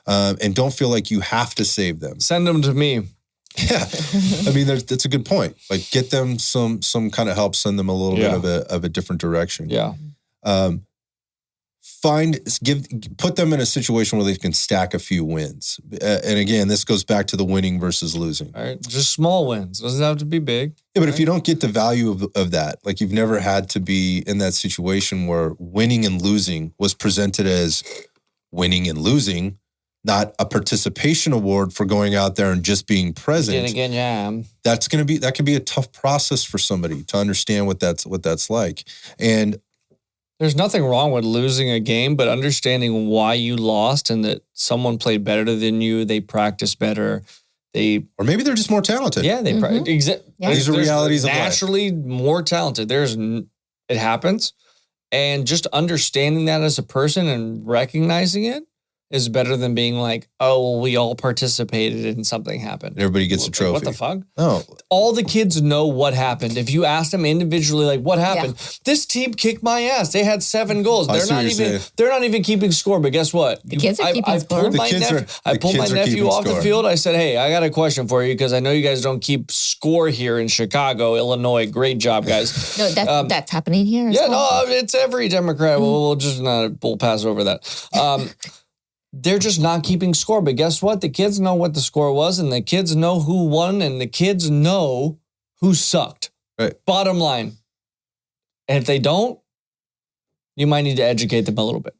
And don't feel like you have to save them. Send them to me. Yeah. I mean, that's a good point. Like get them some kind of help, send them a little bit of a different direction. Yeah. Put them in a situation where they can stack a few wins. And again, this goes back to the winning versus losing. All right. Just small wins. Doesn't have to be big. Yeah, but if you don't get the value of that, like you've never had to be in that situation where winning and losing was presented as winning and losing, not a participation award for going out there and just being present. You did a good job. That can be a tough process for somebody to understand what that's like. And there's nothing wrong with losing a game, but understanding why you lost and that someone played better than you, they practiced better, or maybe they're just more talented. Yeah, These are realities of life. Naturally more talented. It happens, and just understanding that as a person and recognizing it is better than being like, oh, well, we all participated and something happened. Everybody gets a trophy. What the fuck? No. All the kids know what happened. If you ask them individually, like, what happened? Yeah. This team kicked my ass. They had 7 goals. They're not even keeping score. But guess what? The kids are keeping score. I pulled my nephew off the field. I said, hey, I got a question for you because I know you guys don't keep score here in Chicago, Illinois. Great job, guys. No, that's happening here. No, it's every Democrat. We'll pass over that. They're just not keeping score. But guess what? The kids know what the score was, and the kids know who won, and the kids know who sucked. Right. Bottom line. And if they don't, you might need to educate them a little bit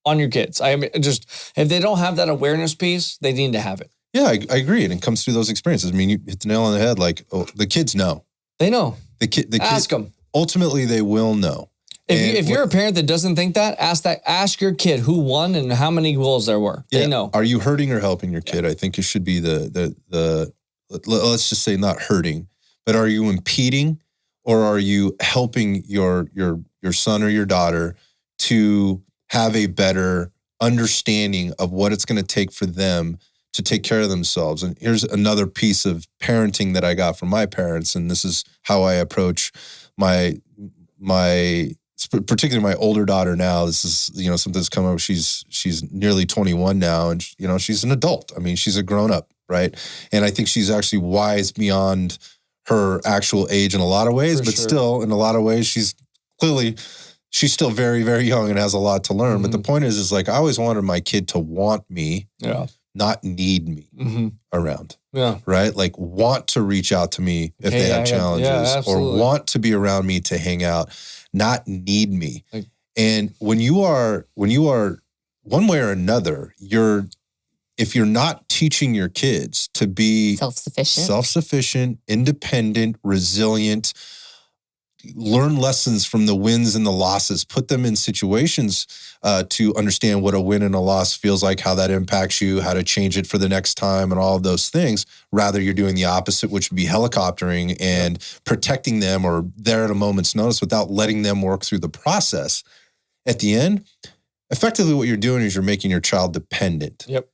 on your kids. If they don't have that awareness piece, they need to have it. Yeah, I agree. And it comes through those experiences. I mean, you hit the nail on the head. Like, the kids know. They know. Ask them. Ultimately, they will know. If you're a parent that doesn't think that, ask your kid who won and how many goals there were. They know. Are you hurting or helping your kid? I think it should be the let's just say not hurting, but are you impeding or are you helping your son or your daughter to have a better understanding of what it's going to take for them to take care of themselves? And here's another piece of parenting that I got from my parents, and this is how I approach my particularly my older daughter now. This is, something that's come up. She's nearly 21 now, and she's an adult. I mean, she's a grown up, right? And I think she's actually wise beyond her actual age in a lot of ways, still in a lot of ways, she's still very, very young and has a lot to learn. Mm-hmm. But the point is like, I always wanted my kid to want me, not need me around. Yeah. Right? Like want to reach out to me if they have challenges or want to be around me to hang out, not need me. And when you are one way or another, if you're not teaching your kids to be self-sufficient, independent, resilient, learn lessons from the wins and the losses, put them in situations to understand what a win and a loss feels like, how that impacts you, how to change it for the next time, and all of those things. Rather, you're doing the opposite, which would be helicoptering and protecting them or there at a moment's notice without letting them work through the process. At the end, effectively what you're doing is you're making your child dependent. Yep.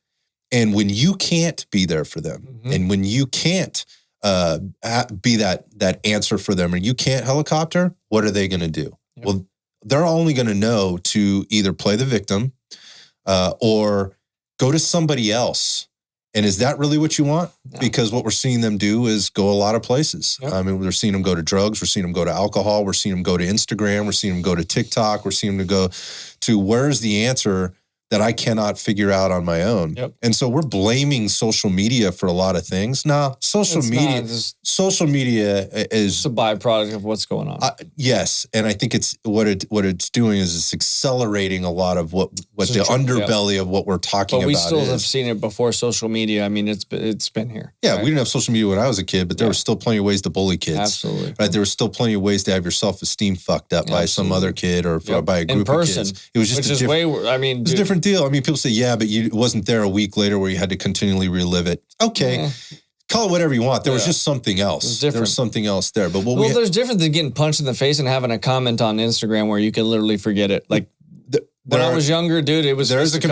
And when you can't be there for them, and when you can't be that answer for them, and you can't helicopter, what are they going to do? Yep. Well, they're only going to know to either play the victim or go to somebody else. And is that really what you want? No. Because what we're seeing them do is go a lot of places. Yep. I mean, we're seeing them go to drugs. We're seeing them go to alcohol. We're seeing them go to Instagram. We're seeing them go to TikTok. We're seeing them go to where's the answer that I cannot figure out on my own. Yep. And so we're blaming social media for a lot of things. No, social media is a byproduct of what's going on. Yes. And I think it's what it's doing is it's accelerating a lot of what the underbelly of what we're talking about. But we still have seen it before social media. I mean, it's been here. Yeah, right? We didn't have social media when I was a kid, but there were still plenty of ways to bully kids. Absolutely. Right? There was still plenty of ways to have your self-esteem fucked up by some other kid or by a group of kids. It was just it was a different deal. I mean, people say, yeah, but it wasn't there a week later where you had to continually relive it. Okay. Call it whatever you want. There was just something else. There was something else there. But there's different than getting punched in the face and having a comment on Instagram where you can literally forget it. Like when I was younger, dude, it was fisticuff,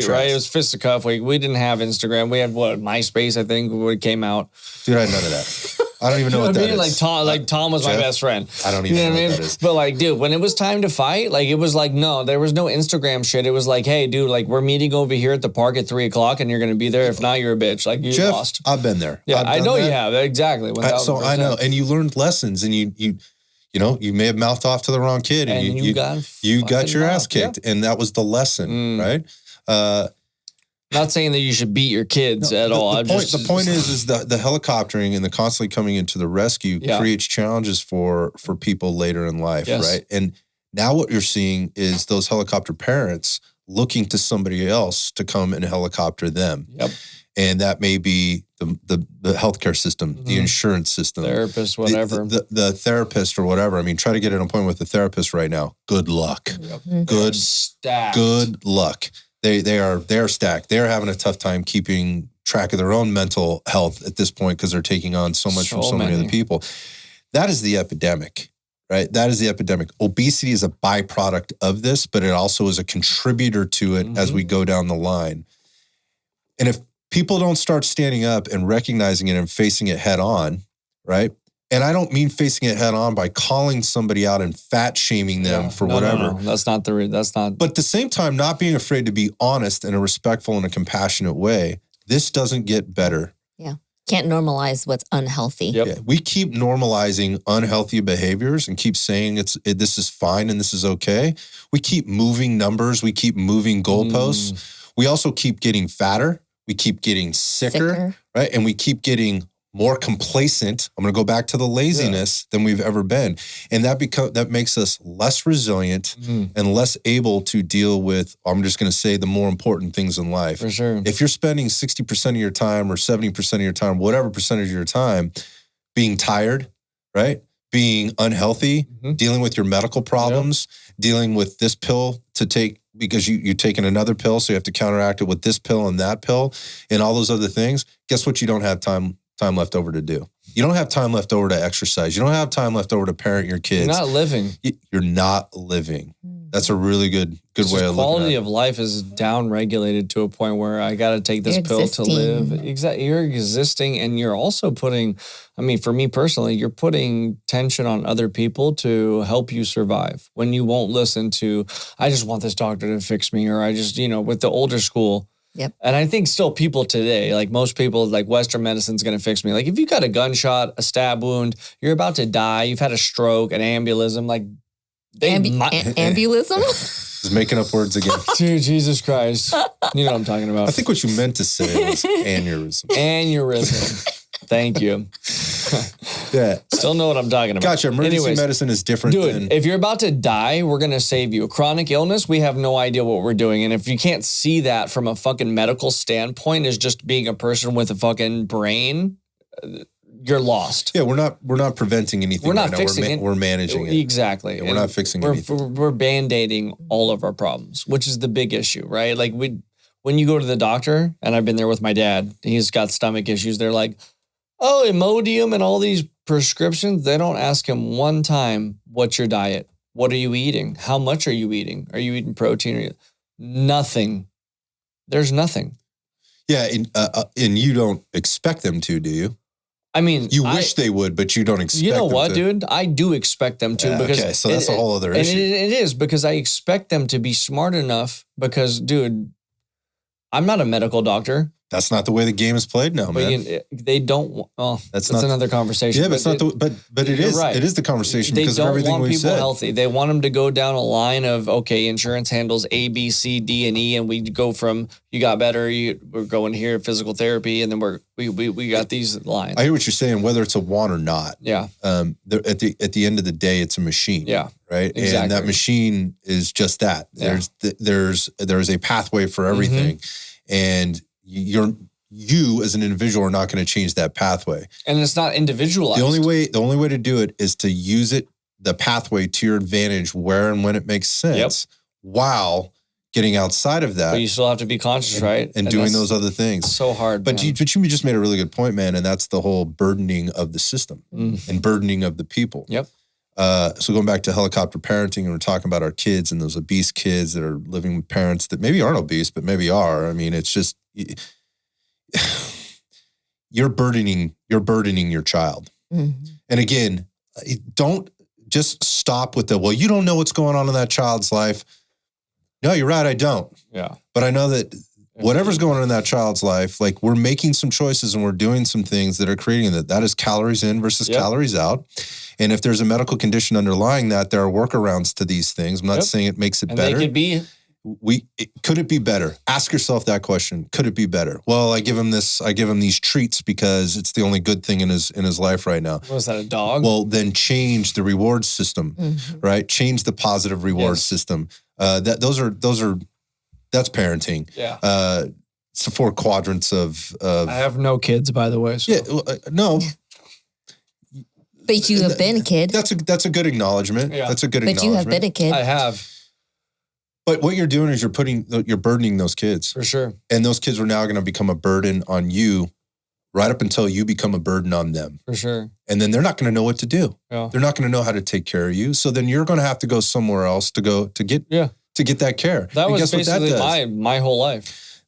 right? It was fisticuff. We didn't have Instagram. We had MySpace, I think, when it came out. Dude, I had none of that. I don't even know what that is. Tom was my best friend. I don't even know what that is. But dude, when it was time to fight, it was no, there was no Instagram shit. It was hey, dude, we're meeting over here at the park at 3:00 and you're going to be there. If not, you're a bitch. You Jeff, lost. I've been there. Yeah, I know you have. Exactly. So I know. And you learned lessons and you may have mouthed off to the wrong kid and you got your ass kicked. Yeah. And that was the lesson, right? Not saying that you should beat your kids at all. The point is the helicoptering and the constantly coming into the rescue creates challenges for people later in life, right? And now what you're seeing is those helicopter parents looking to somebody else to come and helicopter them. Yep. And that may be the healthcare system, the insurance system, therapist, whatever, the therapist or whatever. I mean, try to get an appointment with a therapist right now. Good luck. Yep. Good luck. They are stacked. They're having a tough time keeping track of their own mental health at this point because they're taking on so much from so many other people. That is the epidemic, right? That is the epidemic. Obesity is a byproduct of this, but it also is a contributor to it as we go down the line. And if people don't start standing up and recognizing it and facing it head on, right? And I don't mean facing it head on by calling somebody out and fat shaming them for whatever. No. That's not. But at the same time, not being afraid to be honest in a respectful and a compassionate way. This doesn't get better. Yeah. Can't normalize what's unhealthy. Yep. Yeah. We keep normalizing unhealthy behaviors and keep saying this is fine and this is okay. We keep moving numbers. We keep moving goalposts. We also keep getting fatter. We keep getting sicker. Right? And we keep getting more complacent. I'm going to go back to the laziness than we've ever been. And that makes us less resilient and less able to deal with, I'm just going to say, the more important things in life. For sure. If you're spending 60% of your time or 70% of your time, whatever percentage of your time, being tired, right? Being unhealthy, dealing with your medical problems, dealing with this pill to take because you're taking another pill, so you have to counteract it with this pill and that pill and all those other things. Guess what? You don't have time left over to do. You don't have time left over to exercise. You don't have time left over to parent your kids. You're not living. You're not living. That's a really good way of looking at it. Quality of life is down-regulated to a point where I got to take this pill to live. Exactly. You're existing and you're also putting, for me personally, you're putting tension on other people to help you survive. When you won't listen to, I just want this doctor to fix me, or I just, with the older school. Yep. And I think still people today, most people, Western medicine's going to fix me. If you got a gunshot, a stab wound, you're about to die, you've had a stroke, an embolism, Embolism? Just making up words again. Dude, Jesus Christ. You know what I'm talking about. I think what you meant to say was aneurysm. Aneurysm. Thank you. Yeah. Still know what I'm talking about. Gotcha. Emergency medicine is different. Dude, if you're about to die, we're going to save you. A chronic illness, we have no idea what we're doing. And if you can't see that from a fucking medical standpoint as just being a person with a fucking brain, you're lost. Yeah, we're not preventing anything. We're not fixing it. We're managing it. Exactly. Yeah, we're not fixing anything. We're band-aiding all of our problems, which is the big issue, right? Like when you go to the doctor, and I've been there with my dad, he's got stomach issues. They're like, oh, Imodium and all these prescriptions. They don't ask him one time, what's your diet? What are you eating? How much are you eating? Are you eating protein? Nothing. There's nothing. Yeah, and you don't expect them to, do you? I mean, you wish they would, but you don't expect them to. You know what, dude? I do expect them to. Because okay, so that's a whole other issue. It is because I expect them to be smart enough because, dude, I'm not a medical doctor. That's not the way the game is played now, man. They don't. Well, that's another conversation. Yeah, but it's not but it is. Right. It is the conversation because of everything we've said. They don't want people healthy. They want them to go down a line of insurance handles A, B, C, D, and E, and we go from you got better, we're going here physical therapy, and then we got these lines. I hear what you're saying, whether it's a want or not. Yeah. At the end of the day, it's a machine. Yeah. Right. Exactly. And that machine is just that. Yeah. There's a pathway for everything, and you as an individual are not going to change that pathway. And it's not individualized. The only way to do it is to use the pathway to your advantage where and when it makes sense while getting outside of that. But you still have to be conscious, right? And doing those other things. So hard. But you just made a really good point, man. And that's the whole burdening of the system and burdening of the people. Yep. So going back to helicopter parenting, and we're talking about our kids and those obese kids that are living with parents that maybe aren't obese, but maybe are. I mean, it's just... You're burdening your child. Mm-hmm. And again, don't just stop with well, you don't know what's going on in that child's life. No, you're right, I don't. Yeah. But I know that whatever's going on in that child's life, like we're making some choices and we're doing some things that are creating that. That is calories in versus calories out. And if there's a medical condition underlying that, there are workarounds to these things. I'm not saying it makes it better. They could be... Could it be better? Ask yourself that question. Could it be better? Well, I give him these treats because it's the only good thing in his life right now. Was that a dog? Well, then change the reward system, right? Change the positive reward system. That's parenting. Yeah. It's the 4 quadrants of. I have no kids, by the way. So. Yeah. No. But you have been a kid. That's a good acknowledgement. Yeah. That's a good acknowledgement. But you have been a kid. I have. But what you're doing is you're burdening those kids. For sure. And those kids are now going to become a burden on you right up until you become a burden on them. For sure. And then they're not going to know what to do. Yeah. They're not going to know how to take care of you. So then you're going to have to go somewhere else to get that care. That was basically my whole life.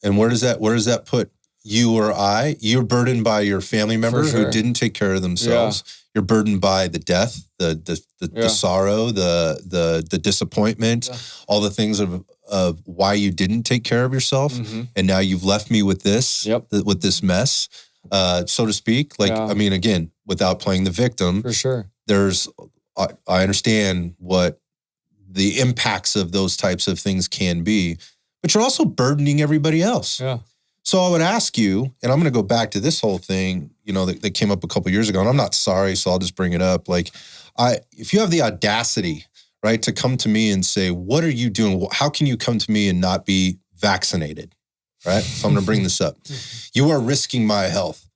And where does that put you or I? You're burdened by your family members who didn't take care of themselves. Yeah. You're burdened by the death, the sorrow, the disappointment, all the things of why you didn't take care of yourself, and now you've left me with this, with this mess, so to speak. Like, I mean, again, without playing the victim, for sure. I understand what the impacts of those types of things can be, but you're also burdening everybody else. Yeah. So I would ask you, and I'm going to go back to this whole thing, that came up a couple of years ago, and I'm not sorry, so I'll just bring it up. Like, if you have the audacity, right, to come to me and say, what are you doing? How can you come to me and not be vaccinated, right? So I'm going to bring this up. You are risking my health,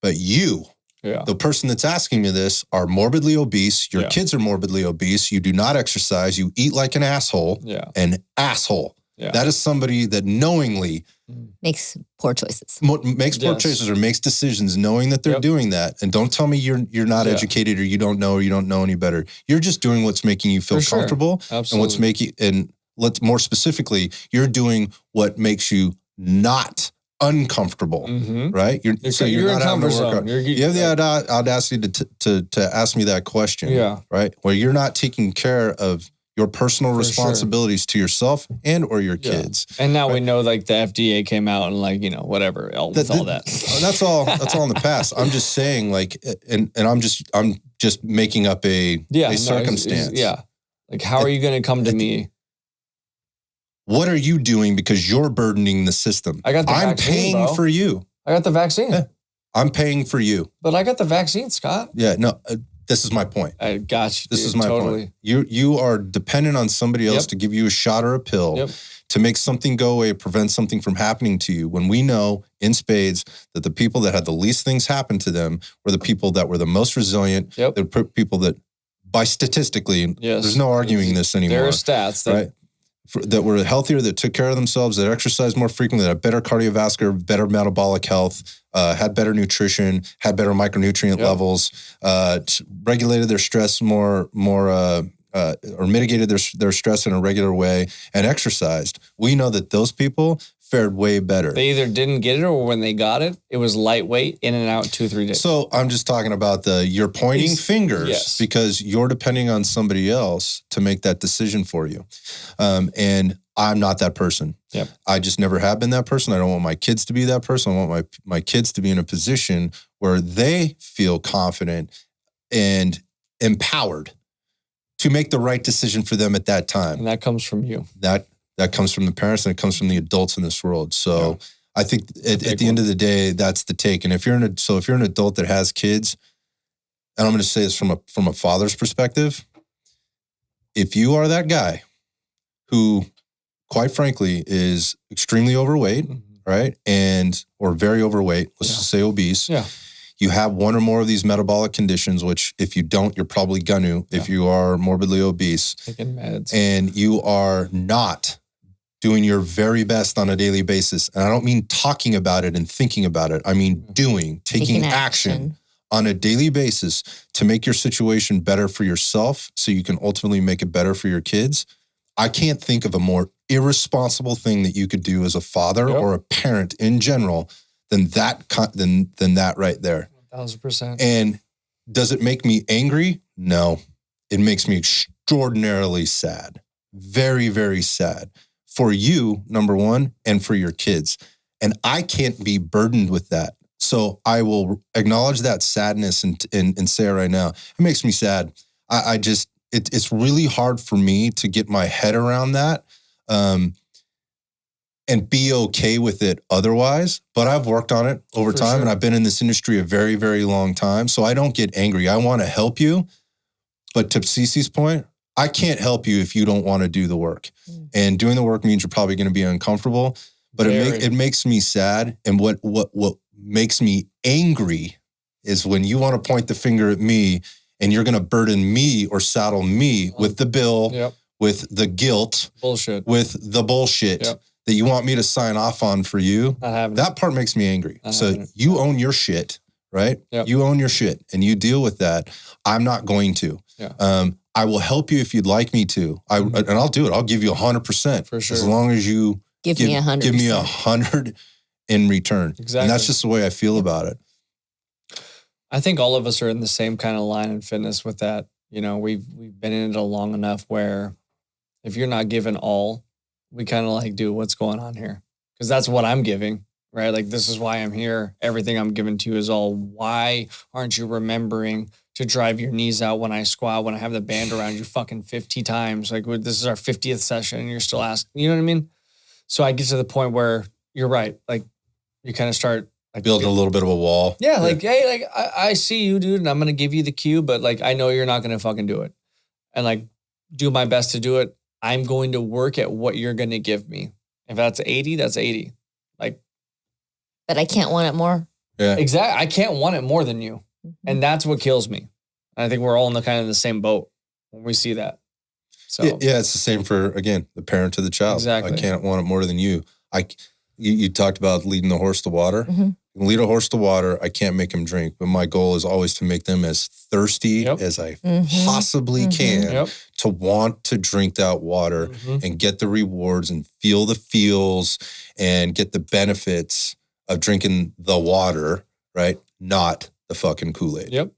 but you, the person that's asking me this, are morbidly obese. Your kids are morbidly obese. You do not exercise. You eat like an asshole. Yeah. An asshole. Yeah. That is somebody that knowingly makes poor choices. Makes poor choices or makes decisions knowing that they're doing that. And don't tell me you're not educated or you don't know any better. You're just doing what's making you feel comfortable. Absolutely. And what's making, and let's more specifically, you're doing what makes you not uncomfortable, right? You're not having to work on. You have the audacity to ask me that question, right? Where you're not taking care of your personal responsibilities to yourself and or your kids. And now we know, like, the FDA came out and, like, whatever, with all that. That's all in the past. I'm just saying, like, and I'm just making up a circumstance. Like, how are you going to come to me? What are you doing because you're burdening the system? I'm paying for you. I got the vaccine. I'm paying for you. But I got the vaccine, Scott. Yeah, no. This is my point. I got you. This is my point. You are dependent on somebody else to give you a shot or a pill to make something go away, prevent something from happening to you. When we know in spades that the people that had the least things happen to them were the people that were the most resilient, the people that, by statistically, there's no arguing this anymore. There are stats that that were healthier, that took care of themselves, that exercised more frequently, that had better cardiovascular, better metabolic health, had better nutrition, had better micronutrient levels, regulated their stress more or mitigated their stress in a regular way, and exercised. We know that those people fared way better. They either didn't get it, or when they got it, it was lightweight, in and out in 2-3 days. So I'm just talking about you're pointing fingers because you're depending on somebody else to make that decision for you. And I'm not that person. Yep. I just never have been that person. I don't want my kids to be that person. I want my kids to be in a position where they feel confident and empowered to make the right decision for them at that time. And that comes from you. That comes from the parents, and it comes from the adults in this world. So I think at the end of the day, that's the take. And if you're an adult that has kids, and I'm going to say this from a father's perspective, if you are that guy who, quite frankly, is extremely overweight, right, or very overweight, let's just say obese. Yeah. You have one or more of these metabolic conditions, which if you don't, you're probably gonna, if you are morbidly obese. Taking meds. And you are not doing your very best on a daily basis. And I don't mean talking about it and thinking about it. I mean taking action on a daily basis to make your situation better for yourself so you can ultimately make it better for your kids. I can't think of a more irresponsible thing that you could do as a father or a parent in general than that right there. 1,000%. And does it make me angry? No. It makes me extraordinarily sad. Very, very sad. For you, number one, and for your kids. And I can't be burdened with that. So I will acknowledge that sadness and say it right now. It makes me sad. It's really hard for me to get my head around that. And be okay with it otherwise. But I've worked on it over time, and I've been in this industry a very, very long time. So I don't get angry. I want to help you. But to CeCe's point, I can't help you if you don't want to do the work. And doing the work means you're probably going to be uncomfortable. But it makes me sad. And what makes me angry is when you want to point the finger at me and you're going to burden me or saddle me with the bill, with the guilt, with the bullshit. That you want me to sign off on for you, that part makes me angry. So you own your shit, right? You own your shit and you deal with that. I'm not going to. I will help you if you'd like me to. And I'll do it. I'll give you 100%. For sure. As long as you give me 100%. Give me 100 in return. Exactly. And that's just the way I feel about it. I think all of us are in the same kind of line in fitness with that. You know, we've been in it long enough where if you're not giving all, we kind of like, dude, what's going on here? Because that's what I'm giving, right? Like, this is why I'm here. Everything I'm giving to you is all, why aren't you remembering to drive your knees out when I squat, when I have the band around you fucking 50 times? Like, this is our 50th session and you're still asking, you know what I mean? So I get to the point where you're right. Like, you kind of start like building a little bit of a wall. Yeah. Like, hey, like I see you, dude, and I'm going to give you the cue, but like, I know you're not going to fucking do it. And like, do my best to do it. I'm going to work at what you're going to give me. If that's 80, that's 80. Like, but I can't want it more. Yeah. Exactly. I can't want it more than you. And that's what kills me. And I think we're all in the kind of the same boat when we see that. So yeah, it's the same for, again, the parent to the child. Exactly. I can't want it more than you. You talked about leading the horse to water. You can lead a horse to water. I can't make him drink, but my goal is always to make them as thirsty as I possibly can to want to drink that water and get the rewards and feel the feels and get the benefits of drinking the water, right? Not the fucking Kool-Aid. Yep.